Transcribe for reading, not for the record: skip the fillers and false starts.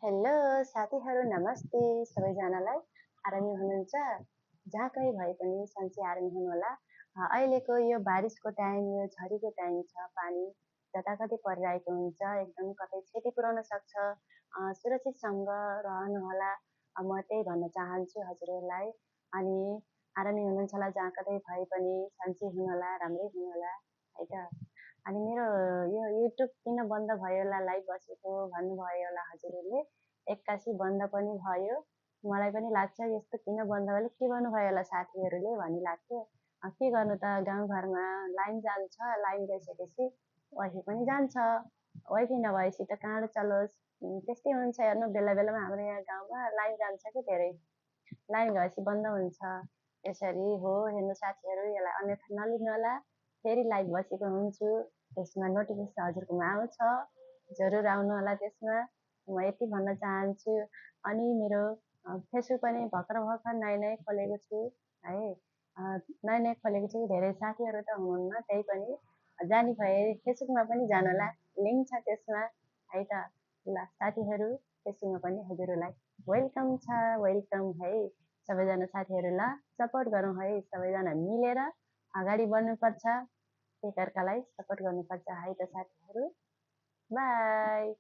Hello साथीहरू नमस्ते सबैजनालाई। आरामी हुनुहुन्छ? जहाँ कहीँ भए पनि सन्चै आरामी हुनुहोला। अहिलेको यो बारिसको टाइम, यो झरीको टाइम छ, पानी जताततै परिरहेको हुन्छ, एकदम कतै क्षति पुर्याउन सक्छ। सुरक्षितसँग रहनुहोला, म त्यही भन्न चाहन्छु हजुरहरूलाई। अनि आरामी हुनुहुन्छ होला, जहाँ कतै भए पनि सन्चै हुनुहोला, राम्रै हुनुहोला है त। अनि मेरो यो युट्युब किन बन्द भयो होला, लाइभ बसेको भन्नुभयो होला हजुरहरूले। एक्कासी बन्द पनि भयो। मलाई पनि लाग्छ यस्तो किन बन्द भयो, के गर्नुभयो होला साथीहरूले भन्ने लाग्थ्यो। के गर्नु त, गाउँघरमा लाइन जान्छ, लाइन गइसकेपछि वाइफाई पनि जान्छ। वाइफाई नभएपछि त कहाँबाट चलोस्। त्यस्तै हुन्छ हेर्नु, बेला बेलामा हाम्रो यहाँ गाउँमा लाइन जान्छ कि धेरै। लाइन गएपछि बन्द हुन्छ। यसरी हो हेर्नु साथीहरू, यसलाई अन्यथा नलिनु होला। फेरि लाइभ बसेको हुन्छु, त्यसमा नोटिफिकेसन हजुरकोमा आउँछ, जरुर आउनु होला त्यसमा। म यति भन्न चाहन्छु। अनि मेरो फेसबुक पनि भर्खर भर्खर नयाँ नयाँ खोलेको छु है। नयाँ नयाँ खोलेको छु, धेरै साथीहरू त हुनुहुन्न, त्यही पनि जानी भए फेसबुकमा पनि जानु होला, लिङ्क छ त्यसमा है त। ल साथीहरू, फेसबुकमा पनि हजुरहरूलाई वेलकम छ, वेलकम है सबैजना साथीहरू। ल सपोर्ट गरौँ है, सबैजना मिलेर अगाडि बढ्नुपर्छ, एकअर्कालाई सपोर्ट गर्नुपर्छ है त साथीहरू। बाई।